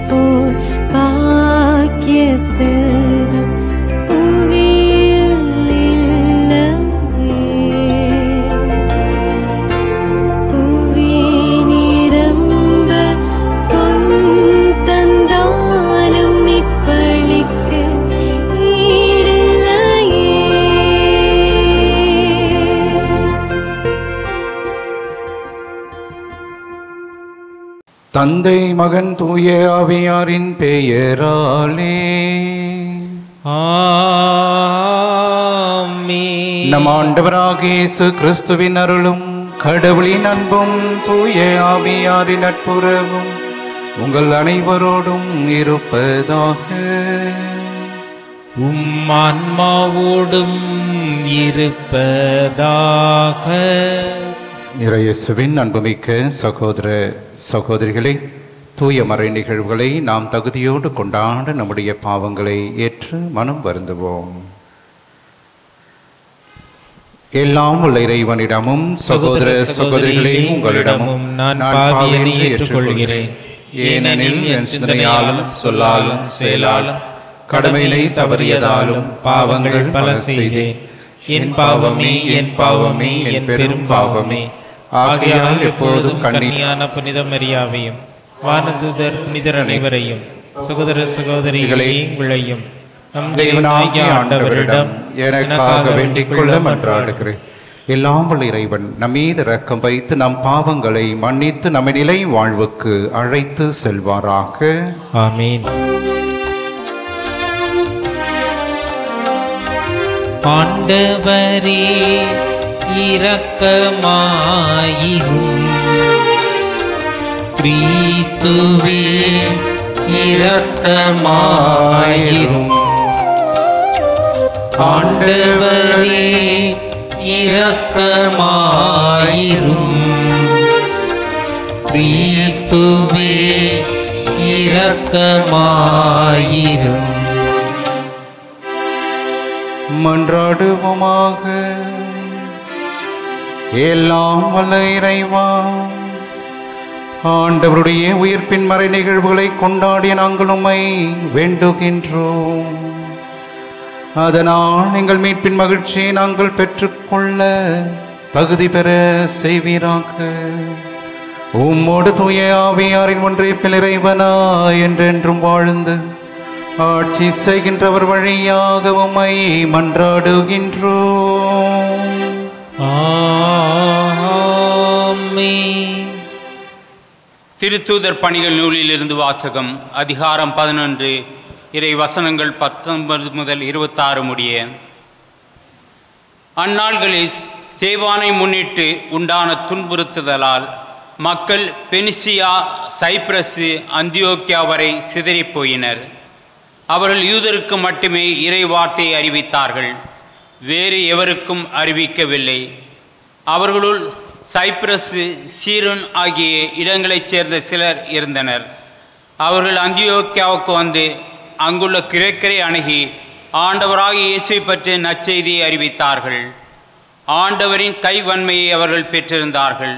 போர் பாக்கிய செல்வம் புவியில் இல்லையே. புவி நிரம்ப பொன் தந்தாலும் இப்பளிக்கு ஈடில்லையே. தந்தை மகன் தூய ஆவியாரின் பெயராலே ஆமென். நம் ஆண்டவராகிய இயேசு கிறிஸ்துவின் அருளும் கடவுளின் அன்பும் தூய ஆவியாரின் நட்புறவும் உங்கள் அனைவரோடும் இருப்பதாக. உம் ஆன்மாவோடும் இருப்பதாக. இறையேசுவின் அன்புமிக்க சகோதர சகோதரிகளே, தூய மறை நிகழ்வுகளை நாம் தகுதியோடு கொண்டாட நம்முடைய பாவங்களை ஏற்று மனம் வருந்துவோம். எல்லாம் உள்ள இறைவனிடமும் சகோதர சகோதரிகளே உங்களிடமும் நான் பாவியை ஏற்றுக்கொள்கிறேன். ஏனெனில் என் சிந்தனையாலும் சொல்லாலும் செயலாலும் கடமையினை தவறியதாலும் பாவங்கள் பல செய்தேன். என் பாவமே என் பாவமே என் பெரும் பாவமே. ஆகையால் எப்போதும் கன்னியான புனித மரியாவையும் வானதூதர் புனிதர் அனைவரையும் சகோதர சகோதரிகளை உங்களையும் நம் தேவனாகிய ஆண்டவரிடம் எனக்காக வேண்டிக் கொள்ள மன்றாடுகிறேன். எல்லாம் வல்ல இறைவன் நம் மீது இரக்கம் வைத்து நம் பாவங்களை மன்னித்து நம்மை நிலை வாழ்வுக்கு அழைத்து செல்வாராக. ஆமீன். ஆண்டவரே இரக்கமாயிரும். கிறிஸ்துவே இரக்கமாயிரும். ஆண்டவரே இரக்கமாயிரும். கிறிஸ்துவே இரக்கமாயிரும். மன்றாடுவோமாக. எல்லாம் வல்ல இறைவா, ஆண்டவருடைய உயிர்ப்பின் மறை நிகழ்வுகளை கொண்டாடிய நாங்கள் உம்மை வேண்டுகின்றோம். அதனால் எங்கள் மீட்பின் மகிழ்ச்சியை நாங்கள் பெற்றுக்கொள்ள தகுதி பெற செய்வீராக. உம்மோடு தூய ஆவியாரின் ஒன்றிப்பில் இறைவனா என்றென்றும் வாழ்ந்து ஆட்சி செய்கின்றவர் வழியாக உம்மை மன்றாடுகின்றோம். திருத்தூதர் பணிகள் நூலிலிருந்து வாசகம். அதிகாரம் 11, இறை வசனங்கள் 19 முதல் 26 முடிய. அந்நாள்களில் ஸ்தேவானை முன்னிட்டு உண்டான துன்புறுத்துதலால் மக்கள் பெனிசியா, சைப்ரசு, அந்தியோக்கியா வரை சிதறிப் போயினர். அவர்கள் யூதருக்கு மட்டுமே இறை வார்த்தையை அறிவித்தார்கள், வேறு எவருக்கும் அறிவிக்கவில்லை. அவர்களுள் சைப்ரசு, சீரோன் ஆகிய இடங்களைச் சேர்ந்த சிலர் இருந்தனர். அவர்கள் அந்தியோக்கியாவுக்கு வந்து அங்குள்ள கிரேக்கரை அணுகி ஆண்டவராகிய இயேசுவை பற்றிய நற்செய்தியை அறிவித்தார்கள். ஆண்டவரின் கைவன்மையை அவர்கள் பெற்றிருந்தார்கள்.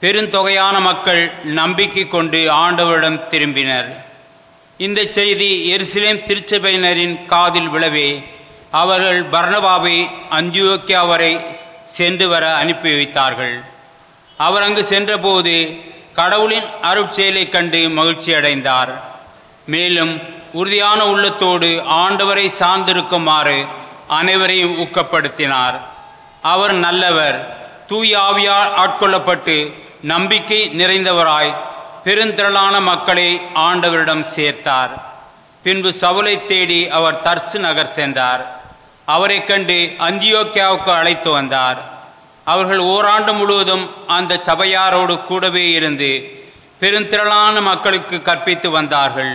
பெருந்தொகையான மக்கள் நம்பிக்கை கொண்டு ஆண்டவரிடம் திரும்பினர். இந்த செய்தி எருசலேம் திருச்சபையினரின் காதில் விழவே அவர்கள் பர்னபாவை அந்தியோக்கியா வரை சென்று வர அனுப்பி வைத்தார்கள். அவர் அங்கு சென்றபோது கடவுளின் அருட்செயலை கண்டு மகிழ்ச்சி அடைந்தார். மேலும் உறுதியான உள்ளத்தோடு ஆண்டவரை சார்ந்திருக்குமாறு அனைவரையும் ஊக்கப்படுத்தினார். அவர் நல்லவர், தூய ஆவியால் ஆட்கொள்ளப்பட்டு நம்பிக்கை நிறைந்தவராய் பெருந்திரளான மக்களை ஆண்டவரிடம் சேர்த்தார். பின்பு சவுலை தேடி அவர் தர்சு நகர் சென்றார். அவரை கண்டு அந்தியோக்கியாவுக்கு அழைத்து வந்தார். அவர்கள் ஓராண்டு முழுவதும் அந்த சபையாரோடு கூடவே இருந்து பெருந்திரளான மக்களுக்கு கற்பித்து வந்தார்கள்.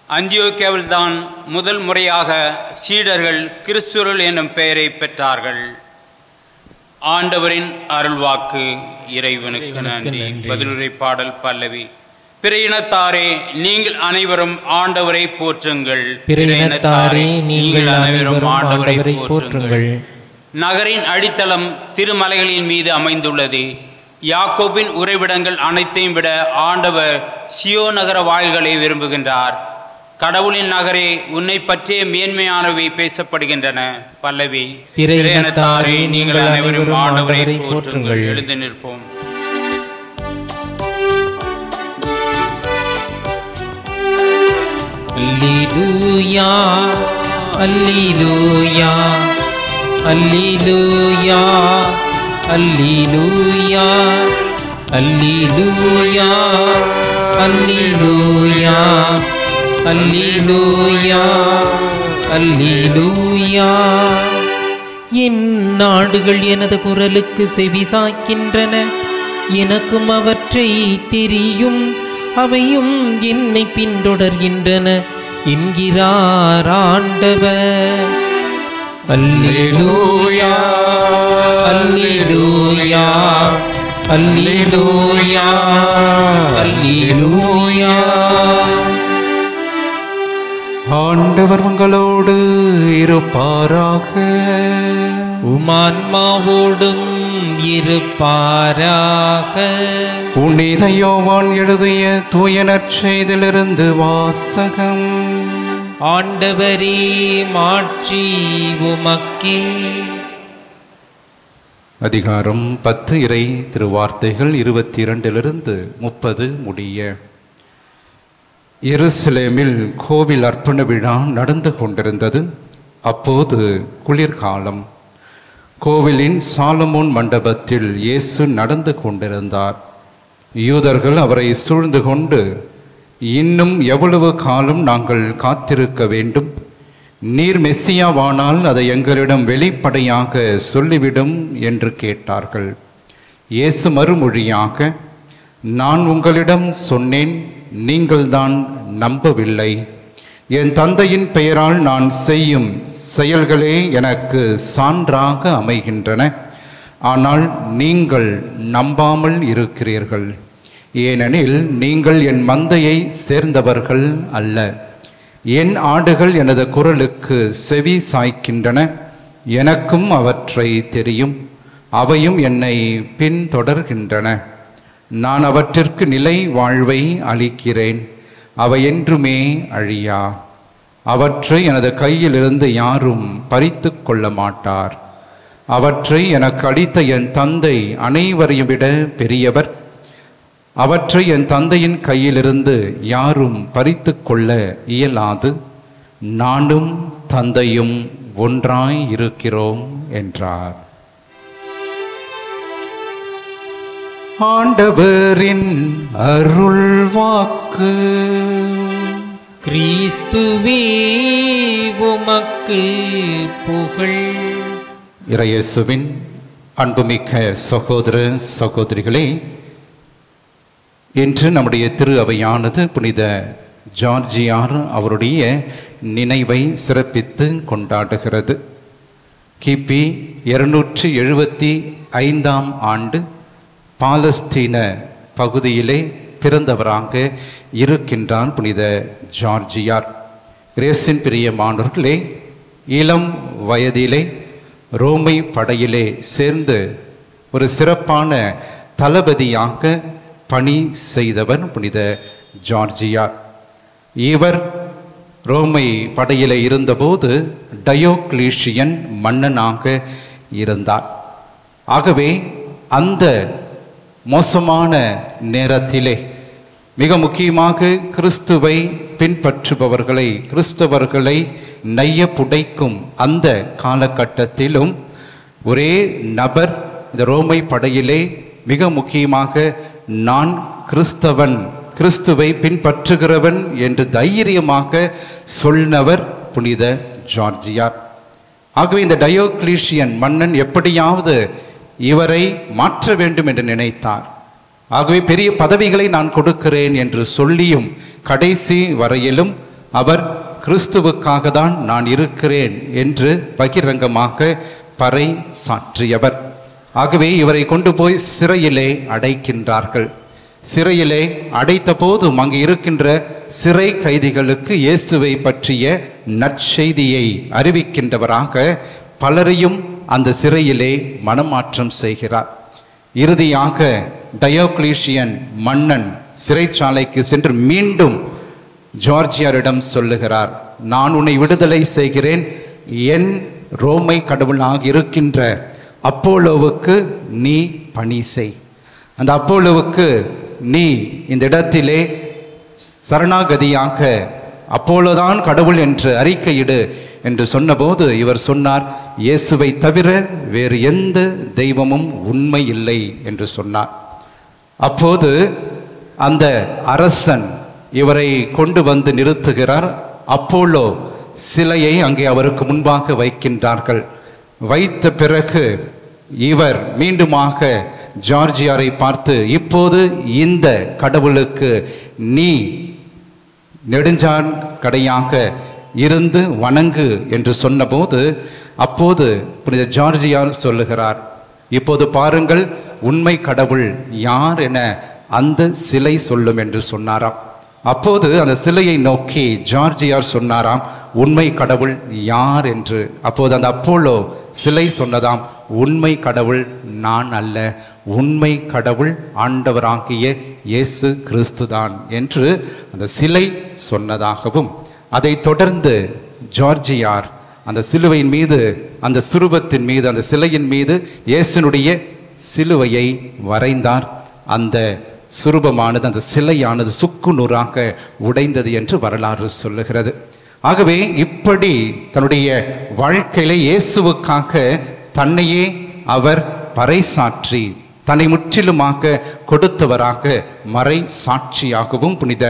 அந்தியோக்கியாவில்தான் முதல் முறையாக சீடர்கள் கிறிஸ்துவர்கள் என்னும் பெயரை பெற்றார்கள். ஆண்டவரின் அருள்வாக்கு. இறைவனுக்கு நன்றி. பதிலுரை பாடல் பல்லவி. பிற இனத்தாரே, நீங்கள் அனைவரும் ஆண்டவரை போற்றுங்கள். பிற இனத்தாரே, நீங்கள் அனைவரும் ஆண்டவரை போற்றுங்கள். நகரின் அடித்தளம் திருமலைகளின் மீது அமைந்துள்ளது. யாக்கோபின் உறைவிடங்கள் அனைத்தையும் விட ஆண்டவர் சியோ நகர வாயில்களை விரும்புகின்றார். கடவுளின் நகரே, உன்னை பற்றிய மேன்மையானவை பேசப்படுகின்றன. பல்லவி. பிற இனத்தாரே, நீங்கள் அனைவரும் ஆண்டவரை போற்றுங்கள். எழுந்து நிற்போம். அல்லேலூயா, அல்லேலூயா, அல்லேலூயா, அல்லேலூயா, அல்லேலூயா, அல்லேலூயா, அல்லேலூயா, அல்லேலூயா. என் நாடுகள் எனது குரலுக்கு செவிசாய்க்கின்றன, எனக்கும் அவற்றை தெரியும், அவையும் என்னை பின்தொடர்கின்றன என்கிறார் ஆண்டவர். அல்லேலூயா, அல்லேலூயா, அல்லேலூயா, அல்லேலூயா. ஆண்டவர் உங்களோடு இருப்பாராக. உமான்மாவோடும் இருப்பாராக. புனித யோவான் எழுதிய தூய நற்செய்தியிலிருந்து வாசகம். ஆண்டவரே, மாட்சி உமக்கே. அதிகாரம் 10 இறை திருவார்த்தைகள் 22 30 முடிய. எருசலேமில் கோவில் அர்ப்பண விழா நடந்து கொண்டிருந்தது. அப்போது குளிர்காலம். கோவிலின் சாலமோன் மண்டபத்தில் இயேசு நடந்து கொண்டிருந்தார். யூதர்கள் அவரை சூழ்ந்து கொண்டு, இன்னும் எவ்வளவு காலம் நாங்கள் காத்திருக்க வேண்டும்? நீர் மெஸ்ஸியாவானால் அதை எங்களிடம் வெளிப்படையாக சொல்லிவிடும் என்று கேட்டார்கள். இயேசு மறுமொழியாக, நான் உங்களிடம் சொன்னேன், நீங்கள்தான் நம்பவில்லை. என் தந்தையின் பெயரால் நான் செய்யும் செயல்களே எனக்கு சான்றாக அமைகின்றன. ஆனால் நீங்கள் நம்பாமல் இருக்கிறீர்கள். ஏனெனில் நீங்கள் என் மந்தையை சேர்ந்தவர்கள் அல்ல. என் ஆடுகள் எனது குரலுக்கு செவி சாய்க்கின்றன. எனக்கும் அவற்றை தெரியும், அவையும் என்னை பின்தொடர்கின்றன. நான் அவற்றிற்கு நிலை வாழ்வை அளிக்கிறேன், அவை என்றுமே அழியா. அவற்றை எனது கையிலிருந்து யாரும் பறித்து கொள்ள மாட்டார். அவற்றை எனக்கு அளித்த என் தந்தை அனைவரையும் விட பெரியவர். அவற்றை என் தந்தையின் கையிலிருந்து யாரும் பறித்து கொள்ள இயலாது. நானும் தந்தையும் ஒன்றாய் இருக்கிறோம் என்றார். ஆண்டவரின் அருள்வாக்கு. கிறிஸ்துவே, உமக்கு புகழ். இறையேசுவின் அன்புமிக்க சகோதர சகோதரிகளே, இன்று நம்முடைய திரு அவையானது புனித ஜார்ஜியார் அவருடைய நினைவை சிறப்பித்து கொண்டாடுகிறது. கிபி 275 ஆண்டு பாலஸ்தீன பகுதியிலே பிறந்தவராக இருக்கின்றார் புனித ஜார்ஜியார். கிரேசின் பிரியமானவர்களே, இளம் வயதிலே ரோமை படையிலே சேர்ந்து ஒரு சிறப்பான தளபதியாக பணி செய்தவர் புனித ஜார்ஜியார். இவர் ரோமை படையிலே இருந்தபோது டயோக்ளீஷியன் மன்னனாக இருந்தார். ஆகவே அந்த மோசமான நேரத்திலே மிக முக்கியமாக கிறிஸ்துவை பின்பற்றுபவர்களை, கிறிஸ்தவர்களை நைய புடைக்கும் அந்த காலகட்டத்திலும் ஒரே நபர் இந்த ரோமை படையிலே மிக முக்கியமாக நான் கிறிஸ்தவன், கிறிஸ்துவை பின்பற்றுகிறவன் என்று தைரியமாக சொன்னவர் புனித ஜார்ஜியார். ஆகவே இந்த டயோக்ளீஷியன் மன்னன் எப்படியாவது இவரை மாற்ற வேண்டும் என்று நினைத்தார். ஆகவே பெரிய பதவிகளை நான் கொடுக்கிறேன் என்று சொல்லியும் கடைசி வரையிலும் அவர் கிறிஸ்துவுக்காக தான் நான் இருக்கிறேன் என்று பகிரங்கமாக பறை சாற்றியவர். ஆகவே இவரை கொண்டு போய் சிறையிலே அடைக்கின்றார்கள். சிறையிலே அடைத்த போதும் அங்கு இருக்கின்ற சிறை கைதிகளுக்கு இயேசுவை பற்றிய நற்செய்தியை அறிவிக்கின்றவராக பலரையும் அந்த சிறையிலே மனமாற்றம் செய்கிறார். இறுதியாக டயோக்ளீசியன் மன்னன் சிறைச்சாலைக்கு சென்று மீண்டும் ஜார்ஜியாரிடம் சொல்லுகிறார், நான் உன்னை விடுதலை செய்கிறேன், என் ரோமை கடவுளாக இருக்கின்ற அப்போலோவுக்கு நீ பணி செய். அந்த அப்போலோவுக்கு நீ இந்த இடத்திலே சரணாகதியாக அப்போலோதான் கடவுள் என்று அறிக்கையிடு என்று சொன்னபோது இவர் சொன்னார், இயேசுவை தவிர வேறு எந்த தெய்வமும் உண்மை இல்லை என்று சொன்னார். அப்போது அந்த அரசன் இவரை கொண்டு வந்து நிறுத்துகிறார். அப்போலோ சிலையை அங்கே அவருக்கு முன்பாக வைக்கின்றார்கள். வைத்த பிறகு இவர் மீண்டுமாக ஜார்ஜியாரை பார்த்து, இப்போது இந்த கடவுளுக்கு நீ நெடுஞ்சான் கடையாக இருந்து வணங்கு என்று சொன்னபோது அப்போது புனித ஜார்ஜியார் சொல்லுகிறார், இப்போது பாருங்கள் உண்மை கடவுள் யார் என அந்த சிலை சொல்லும் என்று சொன்னாராம். அப்போது அந்த சிலையை நோக்கி ஜார்ஜியார் சொன்னாராம், உண்மை கடவுள் யார் என்று. அப்போது அந்த அப்போலோ சிலை சொன்னதாம், உண்மை கடவுள் நான் அல்ல, உண்மை கடவுள் ஆண்டவராகிய இயேசு கிறிஸ்துதான் என்று அந்த சிலை சொன்னதாகவும், அதை தொடர்ந்து ஜார்ஜியார் அந்த சிலுவையின் மீது, அந்த சுரூபத்தின் மீது, அந்த சிலையின் மீது இயேசுனுடைய சிலுவையை வரைந்தார். அந்த சுரூபமானது, அந்த சிலையானது சுக்கு நூறாக உடைந்தது என்று வரலாறு சொல்லுகிறது. ஆகவே இப்படி தன்னுடைய வாழ்க்கையிலே இயேசுவுக்காக தன்னையே அவர் பறைசாற்றி தன்னை முற்றிலுமாக கொடுத்தவராக மறை சாட்சியாகவும் புனித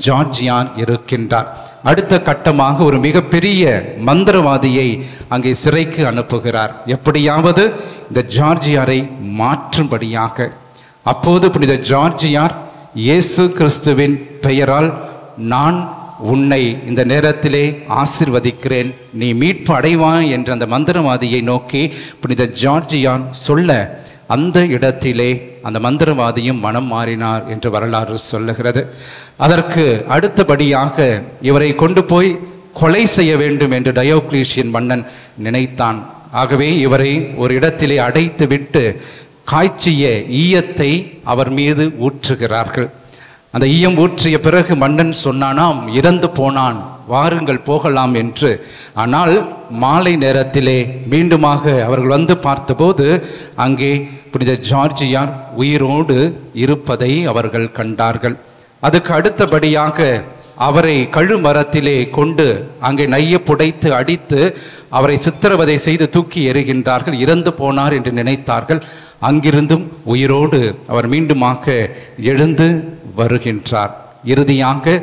ஜார்ஜியார் இருக்கின்றார். அடுத்த கட்டமாக ஒரு மிகப்பெரிய மந்திரவாதியை அங்கே சிறைக்கு அனுப்புகிறார், எப்படியாவது இந்த ஜார்ஜியாரை மாற்றும்படியாக. அப்போது புனித ஜார்ஜியார், இயேசு கிறிஸ்துவின் பெயரால் நான் உன்னை இந்த நேரத்திலே ஆசீர்வதிக்கிறேன், நீ மீட்பு அடைவாய் என்ற அந்த மந்திரவாதியை நோக்கி புனித ஜார்ஜியார் சொல்ல, அந்த இடத்திலே அந்த மந்திரவாதியும் மனம் மாறினார் என்று வரலாறு சொல்லுகிறது. அதற்கு அடுத்தபடியாக இவரை கொண்டு போய் கொலை செய்ய வேண்டும் என்று டயோக்ளீசியன் மன்னன் நினைத்தான். ஆகவே இவரை ஒரு இடத்திலே அடைத்து விட்டு காய்ச்சிய ஈயத்தை அவர் மீது ஊற்றுகிறார்கள். அந்த ஈயம் ஊற்றிய பிறகு மன்னன் சொன்னானாம், இறந்து போனான், வாருங்கள் போகலாம் என்று. ஆனால் மாலை நேரத்திலே மீண்டுமாக அவர்கள் வந்து பார்த்தபோது அங்கே புனித ஜார்ஜியார் உயிரோடு இருப்பதை அவர்கள் கண்டார்கள். அதுக்கு அடுத்தபடியாக அவரை கழுமரத்திலே கொண்டு அங்கே நைய புடைத்து அடித்து அவரை சித்திரவதை செய்து தூக்கி எறிகின்றார்கள். இறந்து போனார் என்று நினைத்தார்கள். அங்கிருந்தும் உயிரோடு அவர் மீண்டுமாக எழுந்து வருகின்றார். இறுதியாக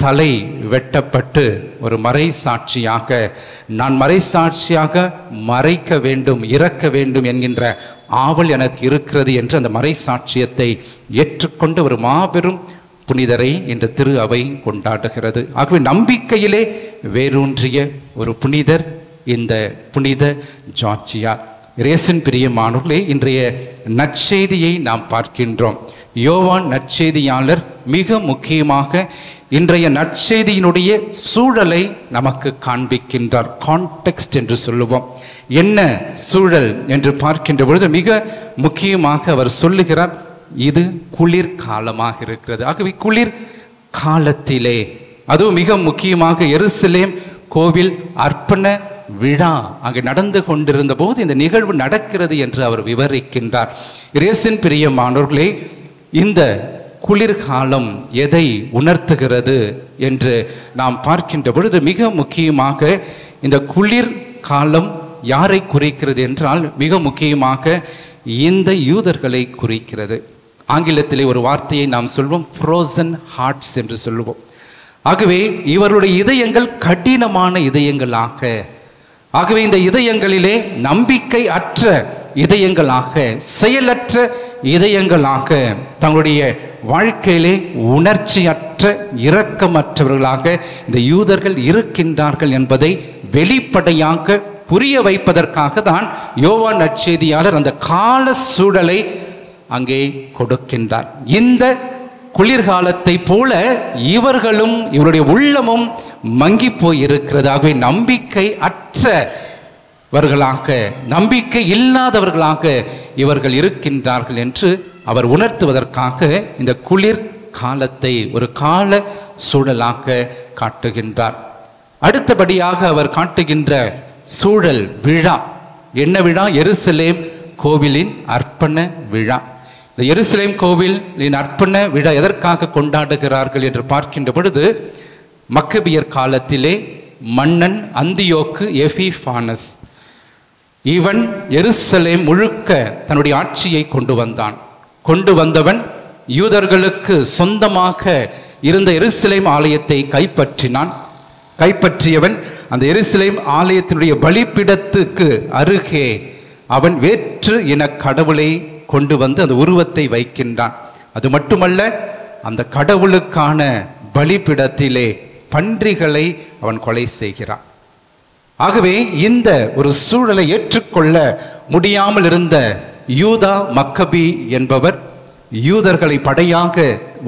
தலை வெட்டப்பட்டு ஒரு மறை சாட்சியாக, நான் மறை சாட்சியாக மறைக்க வேண்டும், இறக்க வேண்டும் என்கின்ற ஆவல் எனக்கு இருக்கிறது என்று அந்த மறை சாட்சியத்தை ஏற்றுக்கொண்டு ஒரு மாபெரும் புனிதரை இந்த திரு அவை கொண்டாடுகிறது. ஆகவே நம்பிக்கையிலே வேரூன்றிய ஒரு புனிதர் இந்த புனித ஜார்ஜியார். இயேசுவின் பிரியமானவர்களே, இன்றைய நற்செய்தியை நாம் பார்க்கின்றோம். யோவான் நற்செய்தியாளர் மிக முக்கியமாக இன்றைய நற்செய்தியினுடைய சூழலை நமக்கு காண்பிக்கின்றார். கான்டெக்ஸ்ட் என்று சொல்லுவோம். என்ன சூழல் என்று பார்க்கின்ற பொழுது மிக முக்கியமாக அவர் சொல்லுகிறார், இது குளிர் காலமாக இருக்கிறது. ஆகவே குளிர் காலத்திலே, அதுவும் மிக முக்கியமாக எருசலேம் கோவில் அர்ப்பண விழா அங்கே நடந்து கொண்டிருந்த போது இந்த நிகழ்வு நடக்கிறது என்று அவர் விவரிக்கின்றார். இயேசுவின் பிரியமானவர்களே, இந்த குளிர்காலம் எதை உணர்த்துகிறது என்று நாம் பார்க்கின்ற பொழுது மிக முக்கியமாக இந்த குளிர் காலம் யாரை குறிக்கிறது என்றால் மிக முக்கியமாக இந்த யூதர்களை குறிக்கிறது. ஆங்கிலத்திலே ஒரு வார்த்தையை நாம் சொல்வோம், ஃப்ரோசன் ஹார்ட்ஸ் என்று சொல்லுவோம். ஆகவே இவருடைய இதயங்கள் கடினமான இதயங்களாக, ஆகவே இந்த இதயங்களிலே நம்பிக்கை அற்ற இதயங்களாக, செயலற்ற இதயங்களாக, தங்களுடைய வாழ்க்கையிலே உணர்ச்சியற்ற இரக்கமற்றவர்களாக இந்த யூதர்கள் இருக்கின்றார்கள் என்பதை வெளிப்படையாக புரிய வைப்பதற்காக தான் யோவான் நற்செய்தியாளர் அந்த கால சூழலை அங்கே கொடுக்கின்றார். இந்த குளிர்காலத்தை போல இவர்களும் இவருடைய உள்ளமும் மங்கி போய் இருக்கிறது. ஆகவே நம்பிக்கை அற்ற இவர்களாக, நம்பிக்கை இல்லாதவர்களாக இவர்கள் இருக்கின்றார்கள் என்று அவர் உணர்த்துவதற்காக இந்த குளிர் காலத்தை ஒரு கால சூழலாக காட்டுகின்றார். அடுத்தபடியாக அவர் காட்டுகின்ற சூழல் விழா. என்ன விழா? எருசலேம் கோவிலின் அர்ப்பண விழா. இந்த எருசலேம் கோவிலின் அர்ப்பண விழா எதற்காக கொண்டாடுகிறார்கள் என்று பார்க்கின்ற பொழுது, மக்கபியர் காலத்திலே மன்னன் அந்தியோக்கு எபிஃபானஸ் இவன் எருசலேம் முழுக்க தன்னுடைய ஆட்சியை கொண்டு வந்தவன் யூதர்களுக்கு சொந்தமாக இருந்த எருசலேம் ஆலயத்தை கைப்பற்றியவன். அந்த எருசலேம் ஆலயத்தினுடைய பலிபீடத்துக்கு அருகே அவன் வேற்று இன கடவுளை கொண்டு வந்து அந்த உருவத்தை வைக்கின்றான். அது மட்டுமல்ல, அந்த கடவுளுக்கான பலிபீடத்திலே பன்றிகளை அவன் கொலை செய்கிறான். ஆகவே இந்த ஒரு சூழலை ஏற்றுக்கொள்ள முடியாமல் இருந்த யூதா மக்கபி என்பவர் யூதர்களை படையாக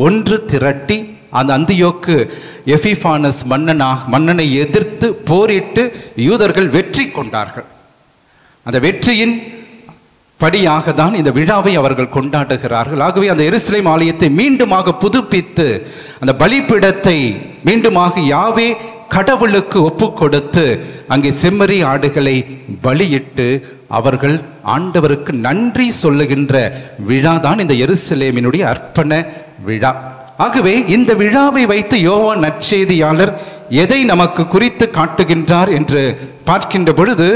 ஒன்று திரட்டி அந்த அந்தியோக்கு எபிஃபானஸ் மன்னனை எதிர்த்து போரிட்டு யூதர்கள் வெற்றி கொண்டார்கள். அந்த வெற்றியின் படியாக தான் இந்த விழாவை அவர்கள் கொண்டாடுகிறார்கள். ஆகவே அந்த எருசலேம் ஆலயத்தை மீண்டுமாக புதுப்பித்து அந்த பலிபீடத்தை மீண்டுமாக யாவே கடவுளுக்கு ஒப்பு கொடுத்து அங்கே செம்மறி ஆடுகளை பலியிட்டு அவர்கள் ஆண்டவருக்கு நன்றி சொல்லுகின்ற விழா தான் இந்த எருசலேமினுடைய அர்ப்பண விழா. ஆகவே இந்த விழாவை வைத்து யோவான் நற்செய்தியாளர் எதை நமக்கு குறித்து காட்டுகின்றார் என்று பார்க்கின்ற பொழுது,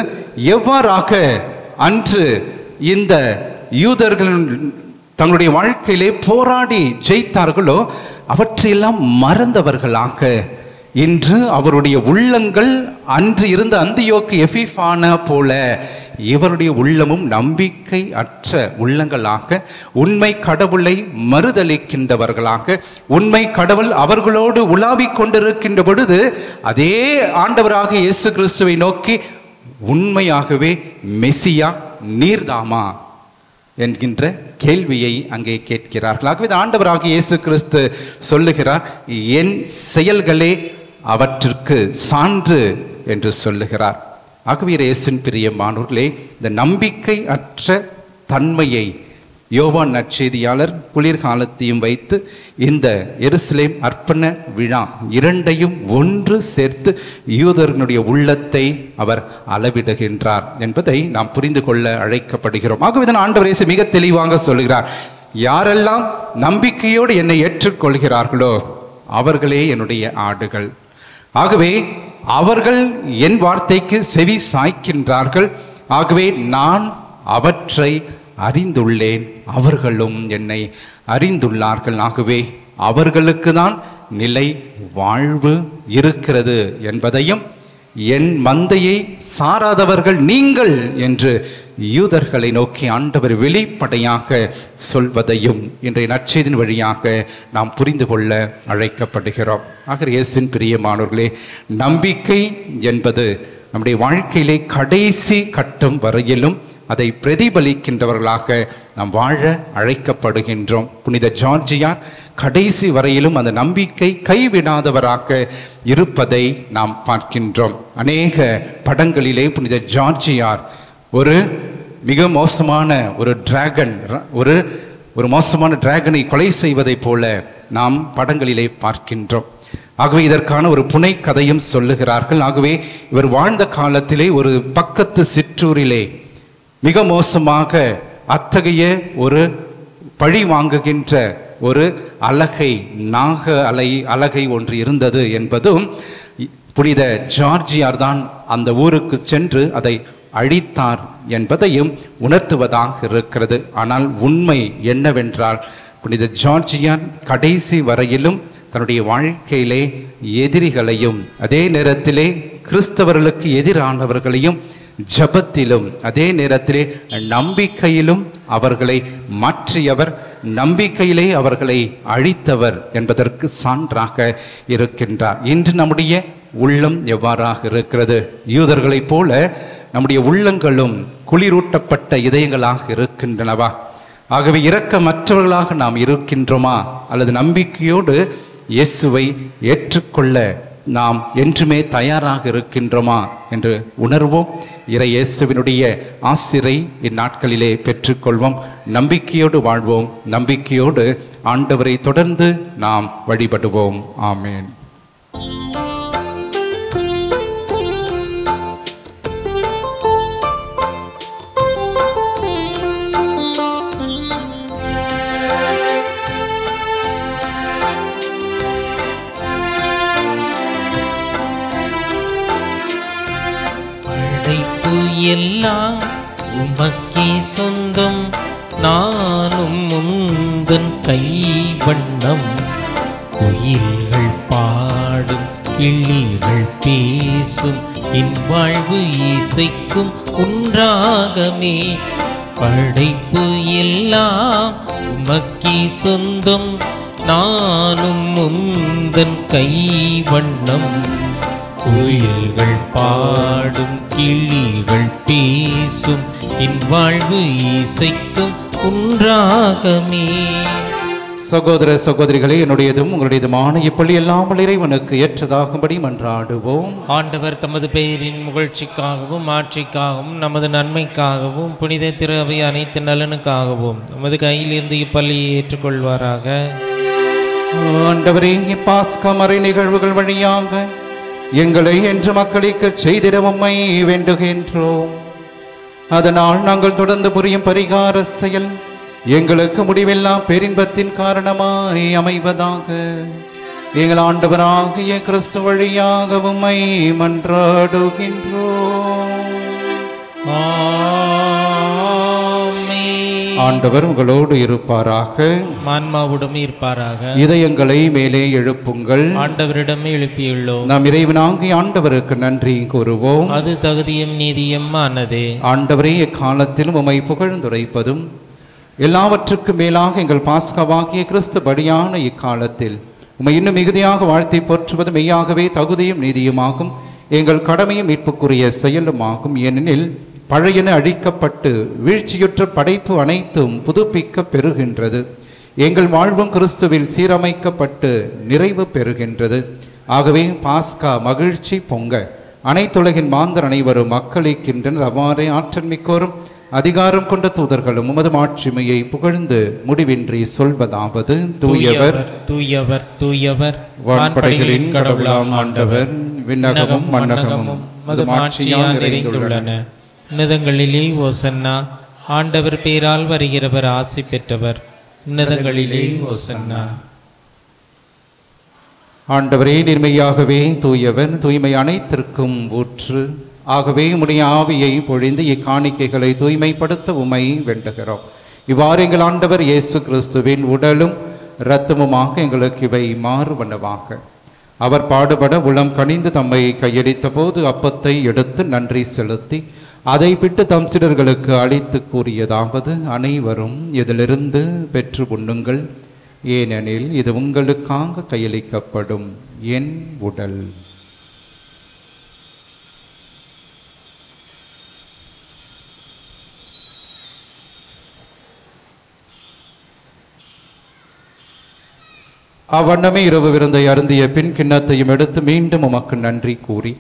எவ்வாறாக அன்று இந்த யூதர்கள் தங்களுடைய வாழ்க்கையிலே போராடி ஜெயித்தார்களோ அவற்றையெல்லாம் மறந்தவர்களாக இன்று அவருடைய உள்ளங்கள் அன்று இருந்த அந்தியோக்கு எபிஃபானா போல இவருடைய உள்ளமும் நம்பிக்கை அற்ற உள்ளங்களாக, உண்மை கடவுளை மறுதலிக்கின்றவர்களாக, உண்மை கடவுள் அவர்களோடு உலாவிக் கொண்டிருக்கின்ற பொழுது அதே ஆண்டவராக இயேசு கிறிஸ்துவை நோக்கி உண்மையாகவே மெசியா நீர்தாமா என்கின்ற கேள்வியை அங்கே கேட்கிறார்கள். ஆகவே ஆண்டவராக இயேசு கிறிஸ்து சொல்லுகிறார், என் செயல்களே அவற்றிற்கு சான்று என்று சொல்லுகிறார். ஆகவே இயேசுவின் பிரியமானவர்களே, இந்த நம்பிக்கை அற்ற தன்மையை யோவான் நற்செய்தியாளர் குளிர்காலத்தையும் வைத்து இந்த எருசலேம் அர்ப்பண விழா இரண்டையும் ஒன்று சேர்த்து யூதர்களுடைய உள்ளத்தை அவர் அளவிடுகின்றார் என்பதை நாம் புரிந்து கொள்ள அழைக்கப்படுகிறோம். ஆகவே தான் ஆண்டவர் இயேசு மிக தெளிவாக சொல்கிறார், யாரெல்லாம் நம்பிக்கையோடு என்னை ஏற்றுக்கொள்கிறார்களோ அவர்களே என்னுடைய ஆடுகள். ஆகவே அவர்கள் என் வார்த்தைக்கு செவி சாய்க்கின்றார்கள். ஆகவே நான் அவற்றை அறிந்துள்ளேன், அவர்களும் என்னை அறிந்துள்ளார்கள். ஆகவே அவர்களுக்கு தான் நிலை வாழ்வு இருக்கிறது என்பதையும், என் மந்தையை சாராதவர்கள் நீங்கள் என்று யூதர்களை நோக்கி ஆண்டவர் வெளிப்படையாக சொல்வதையும் இன்றைய நற்செய்தியின் வழியாக நாம் புரிந்து கொள்ள அழைக்கப்படுகிறோம். ஆக இயேசுவின் பிரியமானவர்களே, நம்பிக்கை என்பது நம்முடைய வாழ்க்கையிலே கடைசி கட்டம் வரையிலும் அதை பிரதிபலிக்கின்றவர்களாக நாம் வாழ அழைக்கப்படுகின்றோம். புனித ஜார்ஜியார் கடைசி வரையிலும் அந்த நம்பிக்கை கைவிடாதவராக இருப்பதை நாம் பார்க்கின்றோம். அநேக படங்களிலே புனித ஜார்ஜியார் ஒரு மிக மோசமான ஒரு மோசமான டிராகனை கொலை செய்வதைப் போல நாம் படங்களிலே பார்க்கின்றோம். ஆகவே இதற்கான ஒரு புனை கதையும் சொல்லுகிறார்கள். ஆகவே இவர் வாழ்ந்த காலத்திலே ஒரு பக்கத்து சிற்றூரிலே மிக மோசமாக அத்தகைய ஒரு பழி வாங்குகின்ற ஒரு அலகை ஒன்று இருந்தது என்பதும், புனித ஜார்ஜியார் தான் அந்த ஊருக்கு சென்று அதை அழித்தார் என்பதையும் உணர்த்துவதாக இருக்கிறது. ஆனால் உண்மை என்னவென்றால், புனித ஜார்ஜியார் கடைசி வரையிலும் தன்னுடைய வாழ்க்கையிலே எதிரிகளையும் அதே நேரத்திலே கிறிஸ்தவர்களுக்கு எதிரானவர்களையும் ஜபத்திலும் அதே நேரத்திலே நம்பிக்கையிலும் அவர்களை மாற்றியவர், நம்பிக்கையிலே அவர்களை அழித்தவர் என்பதற்கு சான்றாக இருக்கின்றார். இன்று நம்முடைய உள்ளம் எவ்வாறாக இருக்கிறது? யூதர்களைப் போல நம்முடைய உள்ளங்களும் குளிரூட்டப்பட்ட இதயங்களாக இருக்கின்றனவா? ஆகவே இரக்கமற்றவர்களாக நாம் இருக்கின்றோமா? அல்லது நம்பிக்கையோடு இயேசுவை ஏற்றுக்கொள்ள நாம் என்றுமே தயாராக இருக்கின்றோமா என்று உணர்வோம். இறை இயேசுவினுடைய ஆசிரை இந்நாட்களிலே பெற்றுக்கொள்வோம். நம்பிக்கையோடு வாழ்வோம். நம்பிக்கையோடு ஆண்டவரை தொடர்ந்து நாம் வழிபடுவோம். ஆமேன். எல்லாம் உமக்கே சொந்தம், நானும் முந்தன் கைவண்ணம். குயில்கள் பாடும், கிளிகள் பேசும், என் வாழ்வு இசைக்கும் உன்றாகமே. படைப்பு எல்லாம் உமக்கே சொந்தம், நானும் முந்தன் கைவண்ணம். குயில்கள் பாடும், கிளிகள் பேசும், என் வாழ்வு இசைக்கும் உன்றாகமே. சகோதர சகோதரிகளே, என்னுடையதும் உங்களுடையதுமான இப்பள்ளி எல்லாம் இறைவனுக்கு ஏற்றதாகும்படி மன்றாடுவோம். ஆண்டவர் தமது பெயரின் முகழ்ச்சிக்காகவும் ஆட்சிக்காகவும் நமது நன்மைக்காகவும் புனித திரு அவை அனைத்து நலனுக்காகவும் நமது கையில் இருந்து இப்பள்ளியை ஏற்றுக்கொள்வாராக. ஆண்டவரே, இப்பாஸ்கா மறை நிகழ்வுகள் வழியாக எங்களை என்று மக்களுக்கு செய்திட உம்மை வேண்டுகின்றோம். அதனால் நாங்கள் தொடர்ந்து புரியும் பரிகார செயல் எங்களுக்கு முடிவெல்லாம் பேரின்பத்தின் காரணமாய் அமைவதாக. எங்கள் ஆண்டவராகிய கிறிஸ்து வழியாக உம்மை மன்றாடுகின்றோம். ஆண்டவர் உங்களோடு இருப்பாராக, ஆன்மாவுடன் இருப்பாராக. இதயங்களை மேலே எழுப்புங்கள். ஆண்டவரிடமே எழுப்பியுள்ளோம். நாம் இறைவனாகிய ஆண்டவருக்கு நன்றி கூறுவோம். அது தகுதியும் நீதியும் ஆனதே. ஆண்டவரே, எக்காலத்திலும் உம்மை புகழ்ந்துரைப்பதும் எல்லாவற்றுக்கும் மேலாக எங்கள் பாஸ்காவாகிய கிறிஸ்து படியான இக்காலத்தில் உம்மை இன்னும் மிகுதியாக வாழ்த்தி போற்றுவது மெய்யாகவே தகுதியும் நீதியுமாகும், எங்கள் கடமையும் மீட்புக்குரிய செயலுமாகும். ஏனெனில் பழையன அழிக்கப்பட்டு வீழ்ச்சியுற்ற படைப்பு அனைத்தும் புதுப்பிக்க பெறுகின்றது. எங்கள் வாழ்வும் கிறிஸ்துவில் சீரமைக்கப்பட்டு நிறைவு பெறுகின்றது. ஆகவே பாஸ்கா மகிழ்ச்சி பொங்க அனைத்துலகின் மாந்தர் அனைவரும் மக்களிக்கின்றனர். அவ்வாறே ஆற்றல் மிக்கோரும் அதிகாரம் கொண்ட தூதர்களும் உமது மாட்சிமையை புகழ்ந்து முடிவின்றி சொல்வதாவது: தூயவர் தூயவர் தூயவர், வான்படைகளின் கடவுளாம் ஆண்டவர், விண்ணகமும் மண்ணகமும் மது மாட்சியால் நிறைந்துள்ளன. உன்னதங்களிலே ஓசன்னா. ஆண்டவர் பேரால் வருகிறவர் ஆசி பெற்றவர். உன்னதங்களிலே ஓசன்னா. ஆண்டவரே, நிர்மையாகவே தூயவர், தூய்மை அனைத்திற்கும் ஊற்று. ஆகவே உம்முடைய ஆவியை பொழிந்து இக்காணிக்கைகளை தூய்மைப்படுத்த உம்மை வேண்டுகிறோம். இவ்வாறு எங்கள் ஆண்டவர் இயேசு கிறிஸ்துவின் உடலும் இரத்தமுமாக எங்களுக்கு இவை மாறுவனவாக. அவர் பாடுபட உளம் கனிந்து தம்மை கையடித்த போது அப்பத்தை எடுத்து நன்றி செலுத்தி அதை விட்டு தம் சீடர்களுக்கு அளித்து கூறியதாவது: அனைவரும் இதிலிருந்து பெற்று உண்ணுங்கள், ஏனெனில் இது உங்களுக்காக கையளிக்கப்படும் என் உடல். அவ்வண்ணமே இரவு விருந்தை அருந்திய பின் கிண்ணத்தையும் எடுத்து மீண்டும் உமக்கு நன்றி கூறி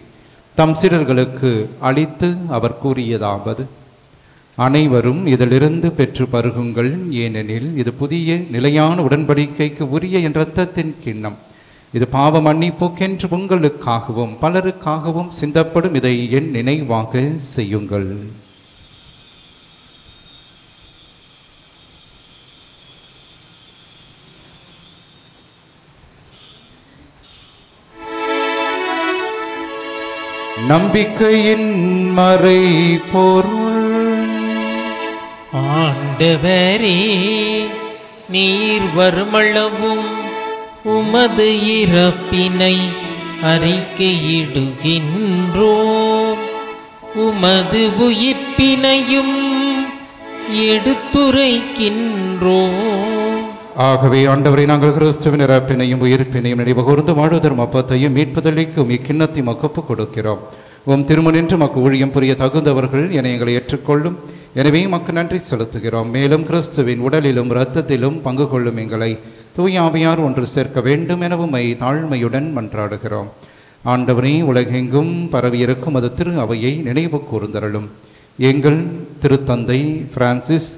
தம் சீடர்களுக்கு அளித்து அவர் கூறியதாவது: அனைவரும் இதிலிருந்து பெற்று பருகுங்கள், ஏனெனில் இது புதிய நிலையான உடன்படிக்கைக்கு உரிய என் இரத்தத்தின் கிண்ணம். இது பாவ மன்னிப்புக்கென்று உங்களுக்காகவும் பலருக்காகவும் சிந்தப்படும். இதை என் நினைவாக செய்யுங்கள். நம்பிக்கையின் மறை பொருள். ஆண்டவரே, நீர் வருமளவும் உமது இறப்பினை அறிக்கையிடுகின்றோம், உமது உயிர்ப்பினையும் எடுத்துரைக்கின்றோம். ஆகவே ஆண்டவரை, நாங்கள் கிறிஸ்துவின் இறப்பினையும் உயிர்ப்பினையும் நினைவுகூர்ந்து வாழ்வதரும் அப்பத்தையும் மீட்புதலிக்கும் இக்கிண்ணத்தை மக்கு கொடுக்கிறோம். உம் திருமணின்று மக்கு ஊழியம் புரிய தகுந்தவர்கள் என எங்களை ஏற்றுக்கொள்ளும். எனவே மக்கு நன்றி செலுத்துகிறோம். மேலும் கிறிஸ்துவின் உடலிலும் இரத்தத்திலும் பங்கு கொள்ளும் எங்களை தூய ஆவியார் ஒன்று சேர்க்க வேண்டும் என உம்மை தாழ்மையுடன் மன்றாடுகிறோம். ஆண்டவரே, உலகெங்கும் பரவியிருக்கும் அது திரு அவையை நினைவு கூர்ந்தருளும். எங்கள் திருத்தந்தை பிரான்சிஸ்,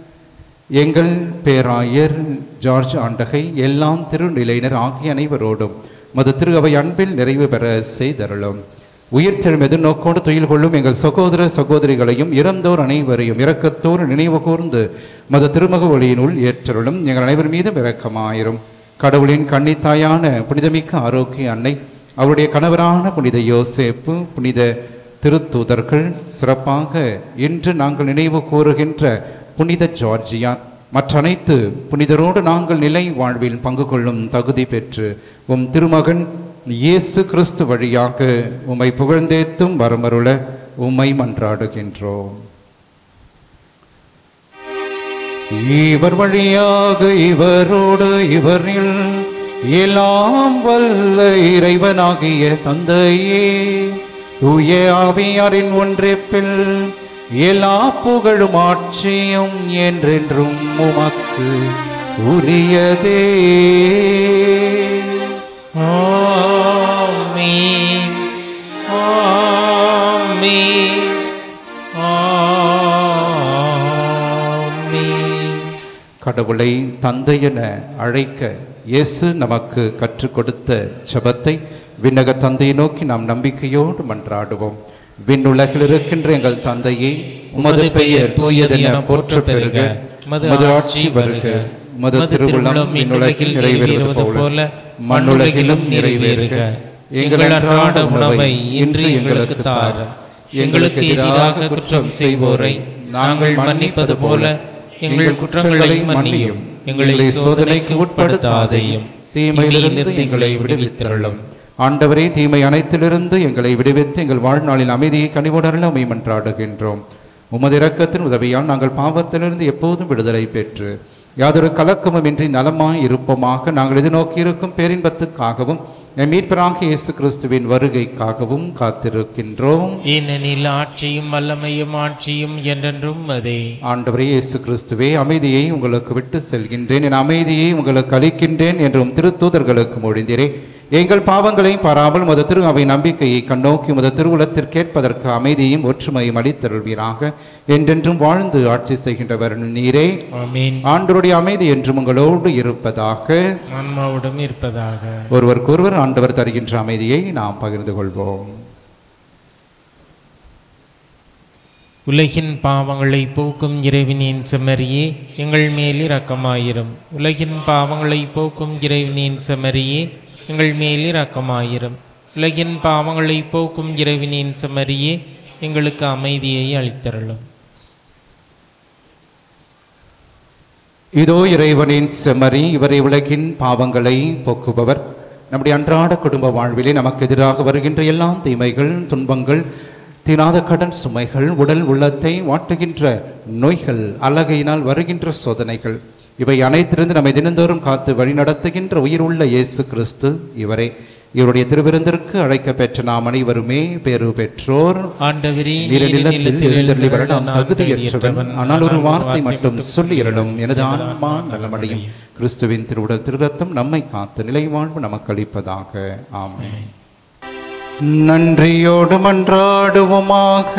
எங்கள் பேராயர் ஜார்ஜ் ஆண்டகை, எல்லாம் திருநிலையினர் ஆகிய அனைவரோடும் மது திரு அவை அன்பில் நிறைவு பெற செய்தருளும். உயிர்த்தெழும் எதிர்நோக்கோடு துயில் கொள்ளும் எங்கள் சகோதர சகோதரிகளையும் இறந்தோர் அனைவரையும் இரக்கத்தோடு நினைவு கூர்ந்து மது திருமுக ஒளியினுள் ஏற்றருளும். எங்கள் அனைவர் மீதும் இரக்கமாயிரும். கடவுளின் கன்னித்தாயான புனிதமிக்க ஆரோக்கிய அன்னை, அவருடைய கணவரான புனித யோசேப்பு, புனித திருத்தூதர்கள், சிறப்பாக இன்று நாங்கள் நினைவு கூறுகின்ற புனித ஜார்ஜியா, மற்ற அனைத்து புனிதரோடு நாங்கள் நிலை வாழ்வில் பங்கு கொள்ளும் தகுதி பெற்று உம் திருமகன் இயேசு கிறிஸ்து வழியாக உம்மை புகழ்ந்தேத்தும் வரமருள உம்மை மன்றாடுகின்றோம். இவர் வழியாக இவரோடு இவரில் எல்லாம் வல்ல இறைவனாகிய தந்தையே, தூய ஆவியாரின் ஒன்றிப்பில் எல்லா புகழும் ஆட்சியும் என்றென்றும் உமக்கு உரியதே. ஆமென், ஆமென், ஆமென். கடவுளை தந்தை என அழைக்க இயேசு நமக்கு கற்றுக் கொடுத்த ஜெபத்தை விண்ணக தந்தையை நோக்கி நாம் நம்பிக்கையோடு மன்றாடுவோம். விண்ணுலகில் இருக்கின்ற எங்கள் தந்தையே, உமது பெயர் தூயதென போற்ற பெறுக, உமது ஆட்சி வருக, உமது திருவுள்ளம் விண்ணுலகில் நிறைவேறுவது போல மண்ணுலகிலும் நிறைவேறுக. எங்கள் அன்றாட உணவை இன்று எங்களுக்கு தாரும். எங்களுக்கு எதிராக குற்றம் செய்வோரை நாங்கள் மன்னிப்பது போல எங்கள் குற்றங்களை மன்னியும். எங்களை சோதனைக்கு உட்படுத்தாதேயும், தீமையிலிருந்து எங்களை விடுவித்தருளும். ஆண்டவரே, தீமை அனைத்திலிருந்து எங்களை விடுவித்து எங்கள் வாழ்நாளில் அமைதியை கனிவுடரல உம்மை மன்றாடுகின்றோம். உமது இரக்கத்தின் உதவியால் நாங்கள் பாவத்திலிருந்து எப்போதும் விடுதலை பெற்று யாதொரு கலக்கமுமின்றி நலமாய் இருப்போமாக. நாங்கள் எதிர்நோக்கி இருக்கும் பேரின்பத்துக்காகவும் என் மீட்பராகிய இயேசு கிறிஸ்துவின் வருகைக்காகவும் காத்திருக்கின்றோம். ஏனெனில் ஆட்சியும் வல்லமையும் ஆட்சியும் என்றென்றும் அதே. ஆண்டவரே இயேசு கிறிஸ்துவே, அமைதியை உங்களுக்கு விட்டு செல்கின்றேன், என் அமைதியை உங்களுக்கு அளிக்கின்றேன் என்றும் திருத்தூதர்களுக்கு மொழிந்தீரே. எங்கள் பாவங்களை பாராமல் மது திரு அவை நம்பிக்கையை கண்ணோக்கி மது திருவுளத்திற்கேற்பதற்கு அமைதியும் ஒற்றுமையும் அளித்தருள்வீராக. என்றென்றும் வாழ்ந்து ஆட்சி செய்கின்றவர் நீரே. ஆமென். ஆண்டவருடைய அமைதி என்றும் உங்களோடு இருப்பதாக, ஆன்மாவுடன் இருப்பதாக. ஒருவருக்கொருவர் ஆண்டவர் தருகின்ற அமைதியை நாம் பகிர்ந்து கொள்வோம். உலகின் பாவங்களை போக்கும் இறைவனின் செம்மறியே, எங்கள் மேல் இரக்கமாயிரும். உலகின் பாவங்களை போக்கும் இறைவனின் செம்மறியே, எங்கள் மேல் இரக்கமாயிரும். உலகின் பாவங்களை போக்கும் இறைவனின் செம்மறியே, எங்களுக்கு அமைதியை அளித்தருளும். இதோ இறைவனின் செம்மறி, இவரை உலகின் பாவங்களை போக்குபவர். நம்முடைய அன்றாட குடும்ப வாழ்விலே நமக்கு எதிராக வருகின்ற எல்லா தீமைகள், துன்பங்கள், தீராத கடன் சுமைகள், உடல் உள்ளத்தை வாட்டுகின்ற நோய்கள், அலகையினால் வருகின்ற சோதனைகள், இவை அனைத்திலிருந்து நம்மை தினந்தோறும் காத்து வழிநடத்துகின்ற உயிருள்ள இயேசு கிறிஸ்து இவரே. இவருடைய திருவிருந்திற்கு அழைக்க பெற்ற நாம் அனைவருமே பேறு பெற்றோர். ஆண்டவரே, நீரில் எழுந்தருளி வர நாம் தகுதியற்றவன், ஆனால் ஒரு வார்த்தை மட்டும் சொல்லி இரளும், எனது ஆன்மா நலமடையும். கிறிஸ்துவின் திருவுடல் திருரத்தம் நம்மை காத்து நிலை வாழ்வு நமக்கு அளிப்பதாக. ஆமென். நன்றியோடு மன்றாடுவோமாக.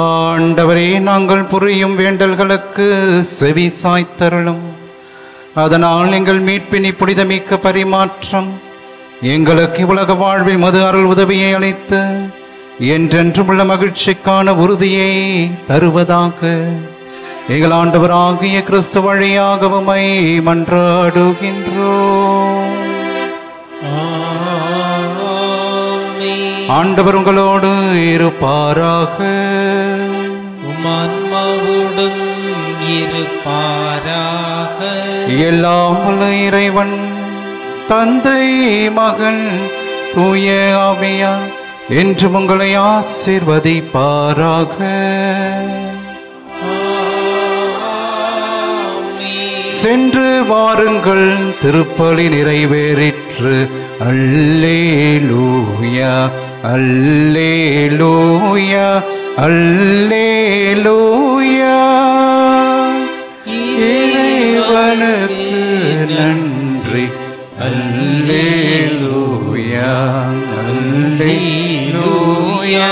ஆண்டவரே, நாங்கள் புரியும் வேண்டல்களுக்கு செவி சாய்த்தருளும். அதனால் எங்கள் மீட்பினி புனிதமிக்க பரிமாற்றம் எங்களுக்கு உலக வாழ்வில் மது அருள் உதவியை அளித்து என்றென்றும் உள்ள மகிழ்ச்சிக்கான உறுதியை தருவதாக. எங்கள் ஆண்டவராகிய கிறிஸ்து வழியாக உம்மை மன்றாடுகின்றோம். ஆண்டவர் உங்களோடு இருப்பாராக. உம்மான்மாவோடும் இருப்பாராக. எல்லாம் உள்ள இறைவன் தந்தை, மகன், தூய ஆவியார் என்றும் உங்களை ஆசீர்வதிப்பாராக. சென்று வாருங்கள், திருப்பலி நிறைவேறிற்று. அல்லேலூயா, அல்லேலூயா, அல்லேலூயா. இறைவனுக்கு நன்றி. அல்லேலூயா, அல்லேலூயா